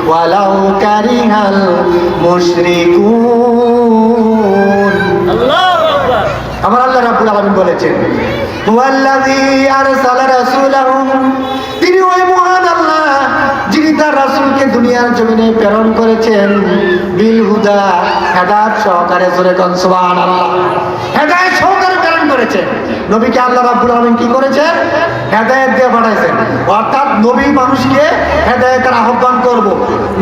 ওয়ালাউ কারিহাল মুশরিকুন। আল্লাহু আকবার। আমার আল্লাহ রাব্বুল আলামিন বলেছেন, হুয়াল্লাযী আরসালা রাসূলাহু, তিনি ওই মহান আল্লাহ যিনি তার রাসূলকে দুনিয়ার জমিনে প্রেরণ করেছেন, বিল হুদা, হেদায়েত সহকারে। জোরে কোন সুবহানাল্লাহ। হেদায়েত সহকারে প্রেরণ করেছেন। নবীকে আল্লাহ রাব্বুল আলামিন কি করেছেন? হেদায়েত দিয়ে পাঠাইছেন। অর্থাৎ নবী মানুষকে হেদায়েতের আহ্বান করব,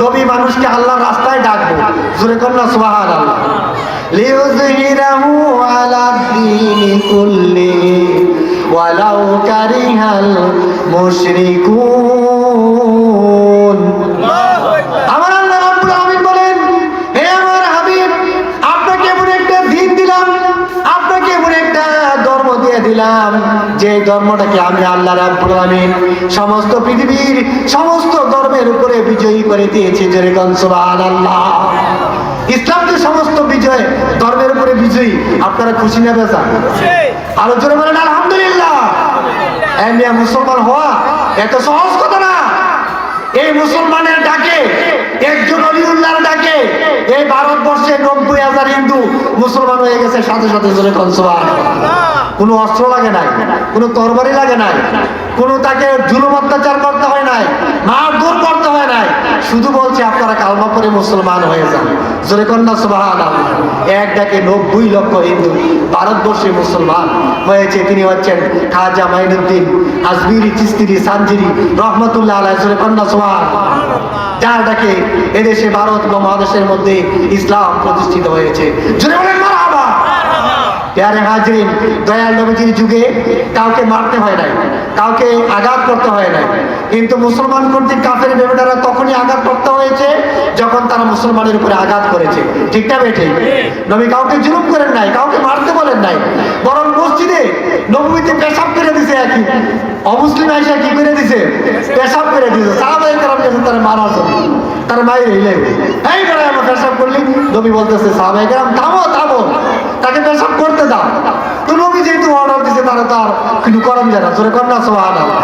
নবী মানুষকে আল্লাহর রাস্তায় ডাকবো। জোরে কোন না সুবহানাল্লাহ। লিইয়ুযহিরাহু আলাদ দীনি কুল্লিহি ওয়ালাউ কারিহাল মুশরিকুন। আমার আল্লাহ রাব্বুল আলামিন বলেন, হে আমার হাবিব, আপনাকে এমন একটা দিন দিলাম, আপনাকে এমন একটা ধর্ম দিয়ে দিলাম, যে ধর্মটাকে আমি আল্লাহ রাব্বুল আলামিন সমস্ত পৃথিবীর সমস্ত ধর্মের উপরে বিজয়ী করে দিয়েছি। যেরকম সুবহানাল্লাহ। ইসলাম যে সমস্ত বিজয় ধর্মের উপরে বিজয়ী, আপনারা খুশি না বেজা? আলোচনা বলেন আলহামদুলিল্লাহ। মুসলমান হওয়া এত সহজ কথা না। এই মুসলমানের ডাকে, একজন অলিউল্লাহর ডাকে এই ভারতবর্ষে 90,000 হিন্দু মুসলমান হয়ে গেছে সাথে সাথে। জোরে কোন সুবহানাল্লাহ। কোনো অস্ত্র লাগে নাই, কোনো তরবারি লাগে নাই, কোনো তাকে জুলুম অত্যাচার করতে হয় নাই, মারধর করতে হয় নাই। শুধু বলছে আপনারা কালমা পড়ে মুসলমান হয়ে যান। জোরে কোন না সুবহানাল্লাহ। এক ডাকে 90 লক্ষ হিন্দু ভারতবর্ষে মুসলমান হয়েছে। তিনি হচ্ছেন খাজা মাইনুদ্দিন আজমিরি চিশতি সানজিরি রহমতুল্লাহ আলাইহি। জোরে কোন না সুবহানাল্লাহ। যার ডাকে এদেশে ভারত মহাদেশের মধ্যে ইসলাম প্রতিষ্ঠিত হয়েছে। জোরে বলেন মারহাবা। প্যারে হাজরিন, দয়াল নবীজির যুগে কাউকে মারতে হয় নাই, কাউকে আঘাত করতে হয় নাই। কিন্তু মুসলমান কর্তৃক কাফের বেবেটারা তখনই আঘাত করতে হয়েছে যখন তারা মুসলমানের উপরে আঘাত করেছে। ঠিক না বেঠিক? নবী কাউকে জুলুম করেন নাই, কাউকে মারতে বলেন নাই, বরং মসজিদে নববীতে পেশাব করে দিছে। একই অমুসলিম আইসা কি করে দিছে? পেশাব করে দিছে। সাহাবায়ে কেরাম গেছেন তারা মারার জন্য, তার মায়ের হিলে এই বেড়া আমার পেশাব করলি। নবী বলতেছে সাহাবায়ে কেরাম থামো থামো, তাকে পেশাব করতে দাও। তো নবী যেহেতু অর্ডার দিছে তারা তার কিন্তু করম জানা। জোরে কর না সুবহানাল্লাহ।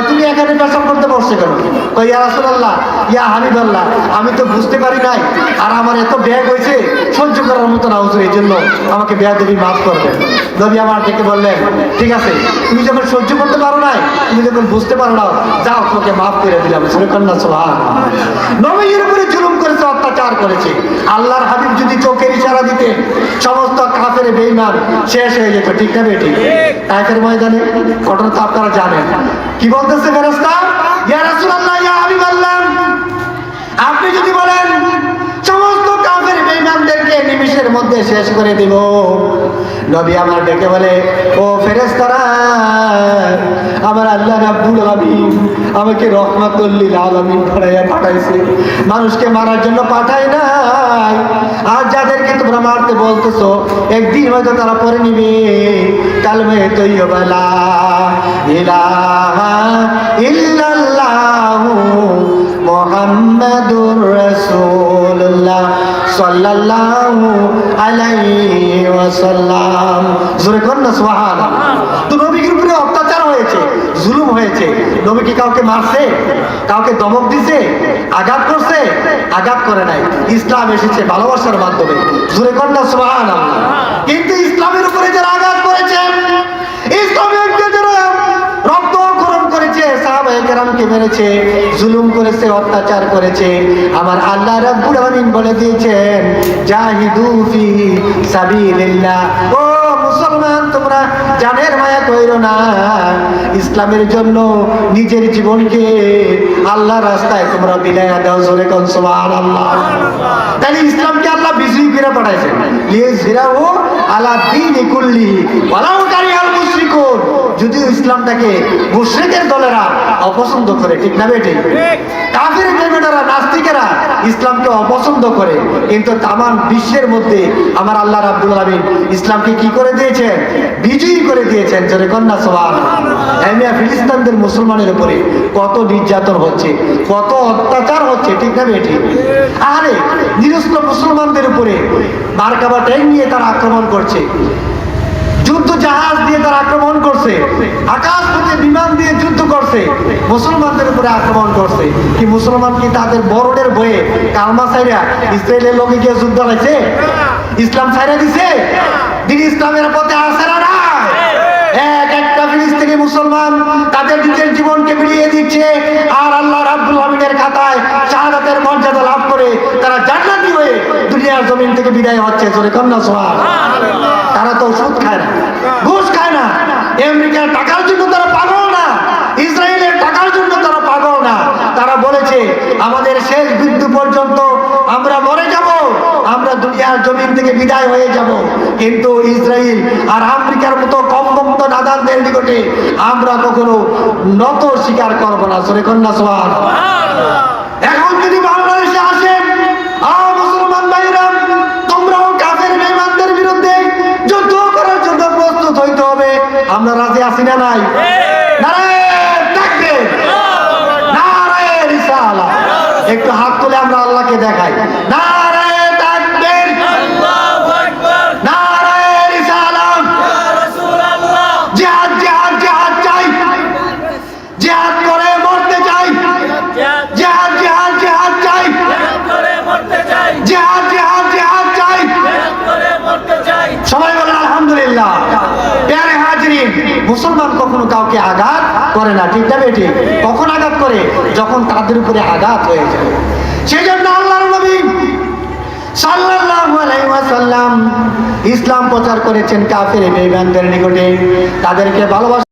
তুমি এখানে পেশাব করতে বসছে কেন? কই ইয়া রাসূলুল্লাহ, ইয়া হাবিবাল্লাহ, আমি তো বুঝতে পারি নাই, আর আমার এত ব্যাগ হয়েছে সহ্য করার মতো না হুজুর, এই জন্য আমাকে বেয়াদবি মাফ করবেন। নবী আমার থেকে বললেন, ঠিক আছে, তুমি যখন সহ্য করতে পারো নাই, তুমি যখন বুঝতে পারো না, যাও তোমাকে মাফ করে দিলাম। জোরে কর না সুবহানাল্লাহ। নবীর উপরে জুলুম করেছে, অত্যাচার করেছে। আল্লাহর হাবিব যদি চোখের ইশারা দিতেন সমস্ত কাফের বেঈমান শেষ হয়ে যেত। ঠিক না বেঠিক? তাইফের ময়দানে ঘটনা তো আপনারা জানেন। কি বলতেছে ফেরেশতা? ইয়া রাসূলুল্লাহ, ইয়া হাবিবাল্লাহ, আপনি যদি বলেন সমস্ত কাফের বেঈমানদেরকে নিমিষের মধ্যে শেষ করে দিব। নবী আমার ডেকে বলে, ও ফেরেশতারা, আমার আল্লাহ রাব্বুল আলামিন আমাকে রহমাতুল লিল আলামিন বানাইয়া পাঠাইছে, মানুষকে মারার জন্য পাঠায় নাই। আর যাদেরকে তোমরা মারতে বলতেছো, একদিন হয়তো তারা পরে নিবে কালমে তৈয়বা লা ইলাহা ইল্লাল্লাহু মুহাম্মাদুর রাসূলুল্লাহ সাল্লাল্লাহু আলাইহি ওয়াসাল্লাম। জোরে কোন না সুবহানাল্লাহ। তো নবীর উপরে অত্যাচার হয়েছে, জুলুম হয়েছে। নবী কি কাউকে মারছে? কাউকে ধমক দিছে? আঘাত করছে? আঘাত করে নাই। ইসলাম এসেছে ভালোবাসার মাধ্যমে। জোরে কোন না সুবহানাল্লাহ। কিন্তু ইসলামের উপরে যারা আঘাত করেছে, ইসলামের যারা রক্ত গরম করেছে, সাহাবায়ে কেরামকে মেরেছে, জুলুম করেছে, অত্যাচার করেছে, আমার আল্লাহ রাব্বুল আলামিন বলে দিয়েছেন, জাহিদু ফি সাবিলিল্লাহ। ও মুসলমান, তোমরা জানের মায়া কইরো না, ইসলামের জন্য নিজের জীবনকে আল্লাহর রাস্তায় তোমরা বিলাইয়া দাও। জোরে কোন সুবহানাল্লাহ। তাহলে ইসলামকে আল্লাহ বিজয়ী করে পাঠাইছেন, লিইয়ুযহিরাহু আলা দীনি কুল্লিহি ওয়ালাউ কারিহাল মুশরিকুন। যদিও ইসলামটাকে মুশরিকের দলেরা অপছন্দ করে। ঠিক না বেঠিক? কাফির বেঈমানেরা, নাস্তিকেরা ইসলামকে অপছন্দ করে, কিন্তু তামাম বিশ্বের মধ্যে আমার আল্লাহ রাব্বুল আলামিন ইসলামকে কি করে দিয়েছেন? বিজয়ী করে দিয়েছেন। জোরে কোন না সুবহানাল্লাহ। এমনিয়া ফিলিস্তিনের মুসলমানের উপরে কত নির্যাতন হচ্ছে, কত অত্যাচার হচ্ছে। ঠিক না বেঠিক? আরে নিরস্ত্র মুসলমানদের উপরে মার্কাবা ট্যাঙ্ক নিয়ে তারা আক্রমণ করছে। যুদ্ধ জাহাজ দিয়ে তারা আক্রমণ করছে, আকাশ থেকে বিমান দিয়ে যুদ্ধ করছে, মুসলমানদের উপরে আক্রমণ করছে। কি মুসলমান কি তাদের বড়দের বয়ে কালমা ছাইরা ইসরায়েলের লোকে গিয়ে যুদ্ধ হয়েছে? ইসলাম ছাইরা দিছে? দিন ইসলামের পথে আছে না? এক একটা ফিলিস্তিনি মুসলমান তাদের নিজের জীবনকে বিলিয়ে দিচ্ছে, আর আল্লাহ রাব্বুল আমিনের খাতায় শাহাদাতের মর্যাদা লাভ করে তারা জান্নাতি হয়ে দুনিয়ার জমিন থেকে বিদায় হচ্ছে। জোরে কন্যা সুবহানাল্লাহ। তারা তো সুদ খায় না, ঘুষ খায় না, আমেরিকার টাকার জন্য তারা পাগল না, ইসরায়েলের টাকার জন্য তারা পাগল না। তারা বলেছে আমাদের শেষ বিন্দু পর্যন্ত আমরা মরে যাব, আমরা দুনিয়ার জমিন থেকে বিদায় হয়ে যাব, কিন্তু ইসরায়েল আর আমেরিকার মতো কমবক্ত নাদানদের নিকটে আমরা কখনো নত স্বীকার করবো না। জোরে কন্যা সুবহানাল্লাহ। এখন যদি বাংলাদেশে আসেন, মুসলমান ভাইরা, তোমরাও কাফের বেঈমানদের বিরুদ্ধে যুদ্ধ করার জন্য প্রস্তুত হইতে হবে। আমরা রাজি আছি না নাই? নারায়ে তাকবীর, নারায়ে রিসালাত। একটু হাত তুলে আমরা আল্লাহকে দেখাই। নারায়ে তাকবীর, আল্লাহু আকবার, নারায়ে রিসালাত, ইয়া রাসূলুল্লাহ। জিহাদ জিহাদ জিহাদ চাই, জিহাদ করে মরতে চাই, জিহাদ জিহাদ জিহাদ চাই, জিহাদ করে মরতে চাই, জিহাদ জিহাদ জিহাদ চাই, জিহাদ করে মরতে চাই। সবাই বলেন আলহামদুলিল্লাহ। প্যারে হাজিরিন, মুসলমান কখনো কাউকে আঘাত করে না, ঠিক না বেটি? কখন আঘাত করে? যখন তাদের উপরে আঘাত হয়ে যায়। সেই জন্য আল্লাহর নবী সাল্লাল্লাহু আলাইহি ওয়াসাল্লাম ইসলাম প্রচার করেছেন কাফের বেঈমানদের নিকটে, তাদেরকে ভালোবাসা